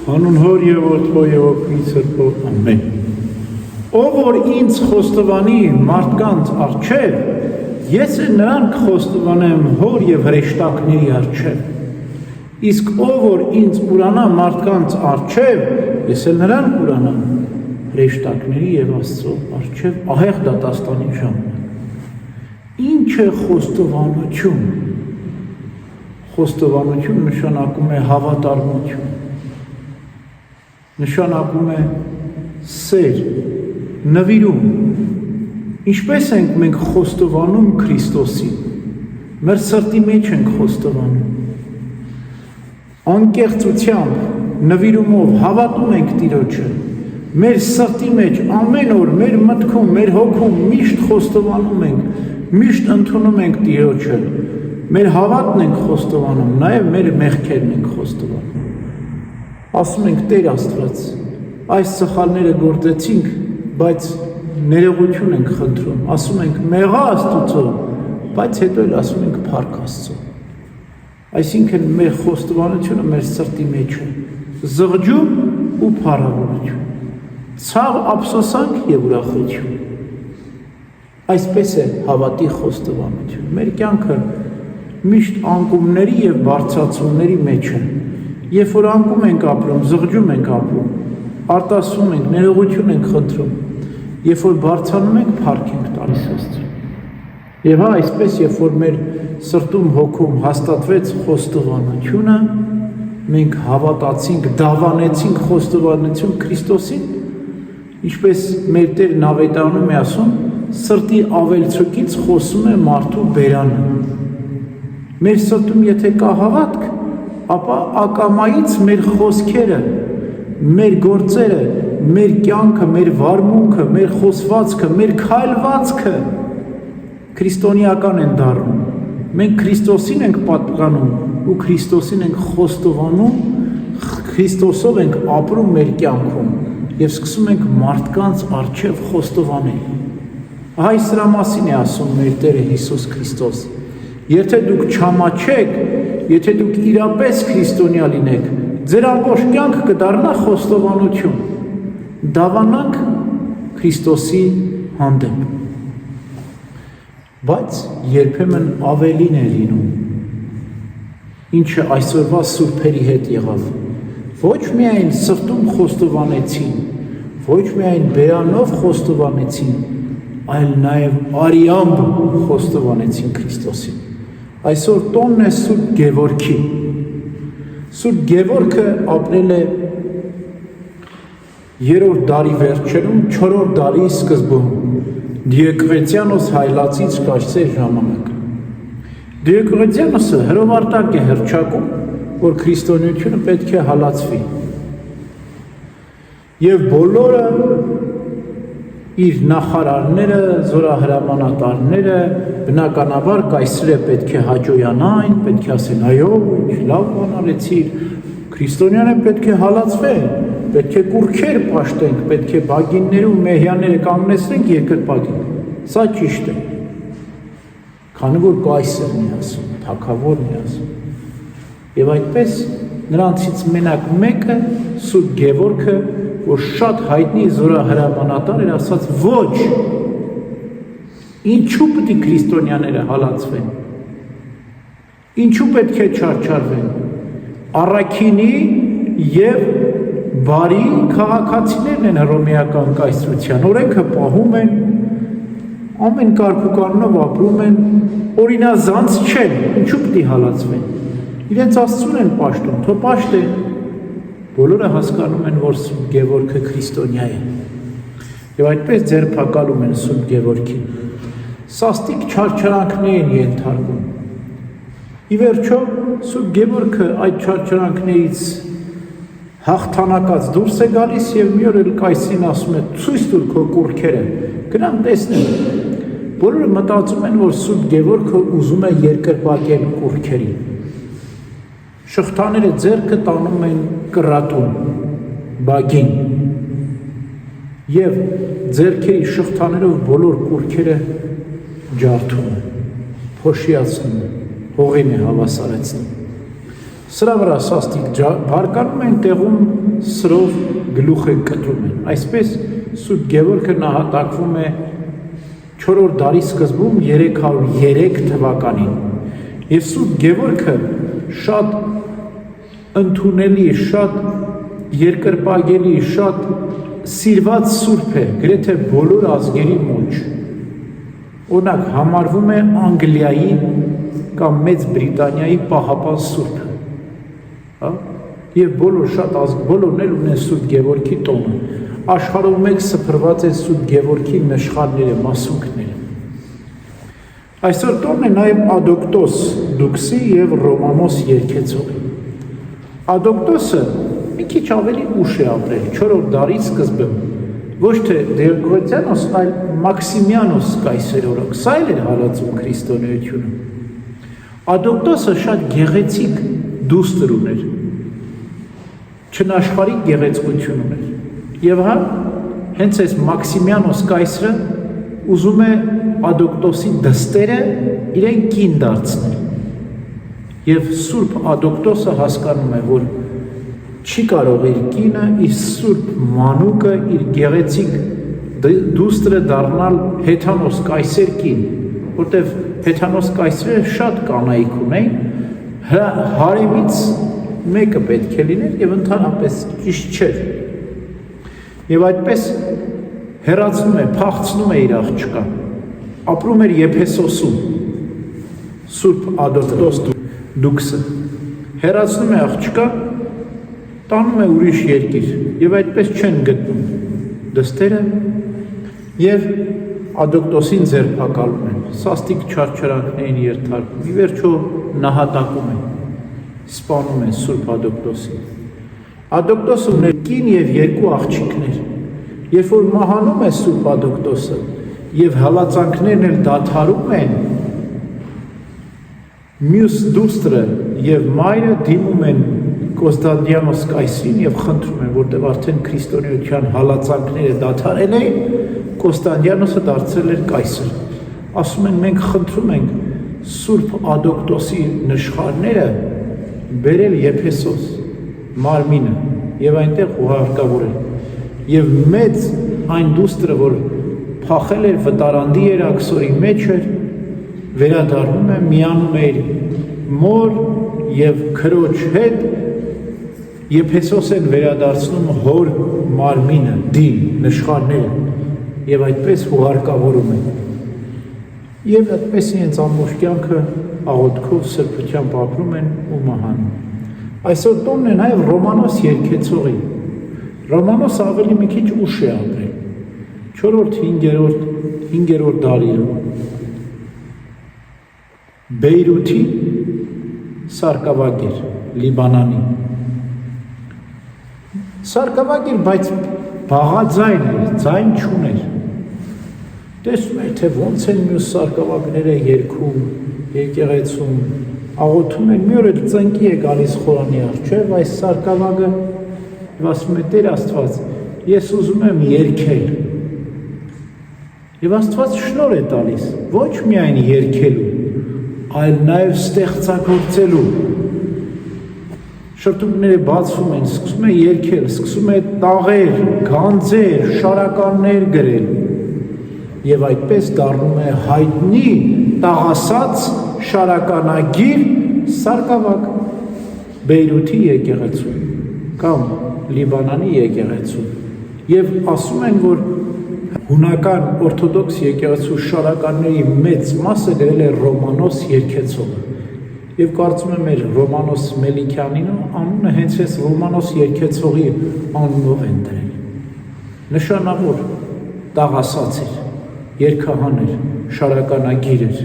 Հանուն Հոր և Որդու և Ոգու Սրբո, ամեն։ Ով որ ինձ խոստովանի մարդկանց առջև, ես էլ նրան կխոստովանեմ Հոր և հրեշտակների առջև։ Իսկ ով որ ինձ ուրանա մարդկանց առջև, ես էլ նրան կուրանամ հրեշտակների և Աստծո առջև ահեղ դատաստանի ժամանակ։ Ինչ է խոստովանություն։ Խոստովանություն նշանակում է հավատարմություն, նշանակում է սեր, նվիրում։ Ինչպես ենք մենք խոստովանում Քրիստոսին, մեր սրտի մեջ ենք խոստովանում, անկեղծությամբ, նվիրումով հավատում ենք Տիրոջը, մեր սրտի մեջ ամեն օր, մեր մտքում, մեր հոգում միշտ խոստովանում ենք, միշտ ընդունում ենք Տիրոջը, մեր հավատն ենք խոստովանում, նաև մեր մեղքերն ենք խոստովանում։ Ասում ենք Տեր Աստված, այս սխալները գործեցինք, բայց ներողություն ենք խնդրում, ասում ենք մեղա Աստուծո, բայց հետո էլ ասում ենք փառք Աստծո։ Այսինքն մեր խոստովանությունը մեր սրտի մեջ է, զղջում ու փառավորություն, ցավ, ափսոսանք եւ ուրախություն։ Այսպես է հավատի խոստովանություն։ Մեր կյանքը միշտ անկումների եւ բարձրացումների մեջ է։ Երբ որ անկում ենք ապրում, զղջում ենք ապրում, արտասվում ենք, ներողություն ենք խնդրում, երբ որ բարձրանում ենք, փառք ենք տալիս Աստծուն։ Եվ հա, այսպես, երբ որ մեր սրտում հոգում հաստատվեց խոստովանությունը, մենք հավատացինք, դավանեցինք խոստովանություն Քրիստոսին, ինչպես մեր Տերն Ավետարանում է ասում, սրտի ավելցուկից խոսում է մարդու բերանը։ Մեր սրտում եթե կա հավատք, ապա ակամայից մեր խոսքերը, մեր գործերը, մեր կյանքը, մեր վարմունքը, մեր խոսվածքը, մեր քայլվածքը քրիստոնեական են դառնում։ Մենք Քրիստոսին ենք պատկանում ու Քրիստոսին ենք խոստովանում, Քրիստոսով ենք ապրում մեր կյանքում եւ սկսում ենք մարդկանց առջև խոստովանել։ Այ սրա մասին է ասում մեր Տերը Հիսուս Քրիստոս։ Եթե դուք չամաչեք, եթե դուք իրապես քրիստոնյա լինեք, ձեր ամբողջ կյանք կդառնա խոստովանություն, դավանանք Քրիստոսի հանդեպ։ Բայց երբեմն ավելին է լինում, ինչը այսօրվա սուրբերի հետ եղավ։ Ոչ միայն սրտում խոստովանեցին, ոչ միայն բերանով խոստովանեցին, այլ նաև արիամբ խոստովանեցին Քրիստոսին։ Այսօր տոնն է Սուրբ Գևորգի։ Սուրբ Գևորգը ապրել է 3-րդ դարի վերջերում, 4-րդ դարի սկզբում, Դիոկլետիանոս հայլացից կայսեր ժամանակ։ Դիոկլետիանոսը հրովարտակ է հռչակում, որ քրիստոնեությունը պետք է հալածվի։ Եվ բոլորը իր նախարարները, զորահրամանատարները, բնականաբար կայսրը պետք է հաջողանային, պետք է ասեն այո, ինչ լավ բան արեցիր, քրիստոնյանը պետք է հալածվեն, պետք է կուռքեր պաշտենք, պետք է բագինները ու մեհյաները կանգնեցնենք երկրպագին։ Սա ճիշտ է։ Քանի որ կայսրն է ասում, թագավորն է ասում։ Եվ այդպես նրանցից մենակ մեկը Սուրբ Գևորգը, որ շատ հայտնի զորահրամանատար էր, ասաց ոչ, ինչու պետք է քրիստոնյաները հալածվեն, ինչու պետք է չարչարվեն, առաքինի և բարի քաղաքացիներն են հռոմեական կայսրության, օրենքը պահում են, ամեն կարգ ու կանոնով ապրում են, օրինազանց չեն, ինչու պետք է հալածվեն, իրենց Աստծուն են պաշտում, թո պաշտեն։ Բոլորը հասկանում են, որ Սուրբ Գևորգը քրիստոնյա է։ Եվ այդպես ձերբակալում են Սուրբ Գևորգին։ Սաստիկ չարչարանքներ են ենթարկում։ Ի վերջո Սուրբ Գևորգը այդ չարչարանքներից հաղթանակած դուրս է գալիս եւ մի օր էլ կայսրին ասում է՝ ցույց տուր քո կուռքերը, գնամ տեսնեմ։ Բոլորը մտածում են, որ Սուրբ Գևորգը ուզում է երկրպագել կուռքերին։ Շղթաները ձեռքը տանում են կռատուն, բագին, և ձեռքերի շղթաներով բոլոր կուռքերը ջարդում են, փոշիացնում են, հողին է հավասարեցնում։ Սրա վրա սաստիկ բարկանում են տեղում սրով գլուխ են կտրում են։ Այսպես Սուրբ Գևորգը նահատակվում է 4-րդ դարի սկզբում 303 թվականին։ Եվ Սուրբ Գևորգը շատ ընդունելի, շատ երկրպագելի, շատ սիրված սուրբ է, գրեթե բոլոր ազգերի մեջ։ Օրինակ համարվում է Անգլիայի կամ Մեծ Բրիտանիայի պահապան սուրբը։ Եվ բոլորն էլ ունեն Սուրբ Գևորգի տոնը։ Աշխարհում մեկ սփռված է Սուրբ Գևորգի նշխանները, մասունքները։ Այսօր տոնն է նաև Ադոկտոս Դուքսի եւ Ռոմանոս երկեցողի։ Ադոկտոսը մի քիչ ավելի ուշ է ապրել 4-րդ դարի սկզբում, ոչ թե Դիոկլետիանոս, այլ Մաքսիմիանոս կայսեր օրոք, սա էլ էր հալածում քրիստոնեությունը։ Ադոկտոսը շատ գեղեցիկ դուստր ուներ, չնաշխարհիկ գեղեցկություն ուներ, եւ հենց այս Մաքսիմիանոս կայսրը ուզում է Ադոկտոսի դստերը իրեն կին դարձնել, եւ Սուրբ Ադոկտոսը հասկանում է, որ չի կարող իր կինը, իր Սուրբ մանուկը, իր գեղեցիկ դուստրը դառնալ Հեթանոս կայսեր կին, որտեվ Հեթանոս կայսրերը շատ կանայք ունեին, հարեմից մեկը պետք է լիներ եւ ընդհանրապես ճիշտ չէր։ Եվ այդպես հեռացնում է, փախցնում է իր աղջկան, ապրում էր Եփեսոսում, Սուրբ Ադոկտոս Դուքսը, հեռացնում է աղջկան, տանում է ուրիշ երկիր եւ այդպես չեն գտնում դստերը եւ Ադոկտոսին ձերբակալում են, սաստիկ չարչարանքներին երթարկում, ի վերջո նահատակում են, սպանում են Սուրբ Ադոկտոսին։ Ադոկտոսը ուներ կին եւ 2 աղջիկներ, երբ որ մահանում է Սուրբ Ադոկտոսը եւ հալածանքներն էլ դադարում են, մյուս դուստրը եւ մայրը դիմում են Կոստանդիանոս կայսրին եւ խնդրում են, որտեղ արդեն քրիստոնեության հալածանքները դադարել էին, Կոստանդիանոսը դարձել էր կայսր։ Ասում են, մենք խնդրում ենք Սուրբ Ադոկտոսի նշխարները բերել Եփեսոս մարմինը եւ այնտեղ ուղարկավորել։ Եվ մեծ այն դուստրը, որ փախել էր վտարանդի երակսորի մեջ էր, վերադառնում է, միանում է իր մոր եւ քրոջ հետ, Եփեսոս են վերադարձնում հոր մարմինը, դին, նշխարները, եւ այդպես ուղարկավորում են։ Եվ այդպես իրենց ամբողջ կյանքը աղոթքով սրբությամբ ապրում են ու մահանում։ Այսօր տոնն է նաեւ Ռոմանոս երկեցողի։ Ռոմանոսը ավելի մի քիչ ուշ է ապրել, 4-րդ, 5-րդ դարերում։ Բեյրութի սարկավագիր, Լիբանանի։ Սարկավագիր, բայց բաղաձայն էր, ձայն չուներ։ Տեսնում էր, թե ոնց են մյուս սարկավագները երգում, եկեղեցում, աղոթում են, մի օր էլ ծնկի է գալիս խորանի առջև, այս սարկավագը եւ ասում է, Տեր Աստված, ես ուզում եմ երգել։ Եվ Աստված շնորհ է տալիս, ոչ միայն երգելու, այլ նաեւ ստեղծագործելու։ Շրթունքները բացվում են, սկսում է երգել, սկսում է տաղեր, գանձեր, շարականներ գրել եւ այդպես դառնում է հայտնի տաղասած շարականագիր սարկավագ Բեյրութի եկեղեցու կամ Լիբանանի եկեղեցու եւ ասում են, որ հունական օրթոդոքս եկեղեցու շարականների մեծ մասը գրել է Ռոմանոս երկեցողը եւ կարծում եմ մեր Ռոմանոս Մելիքյանին անունը հենց այս Ռոմանոս երկեցողի անունով են դրել։ Նշանավոր տաղասած էր, երկհան էր, շարականագիր էր,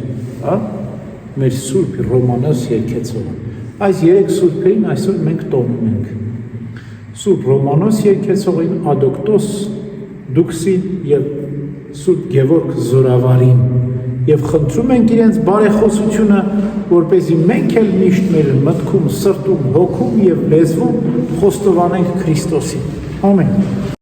մեր Սուրբ Ռոմանոս երկեցողը։ Այս 3 սուրբերին այսօր մենք տոնում ենք։ Սուրբ Ռոմանոս երկեցողին, Ադոկտոս Դուքսին եւ Սուրբ Գևորգ Զորավարին եւ խնդրում ենք իրենց բարեխոսությունը, որպեսզի մենք էլ միշտ մեր մտքում, սրտում, հոգում եւ լեզվում խոստովանենք Քրիստոսին։ Ամեն։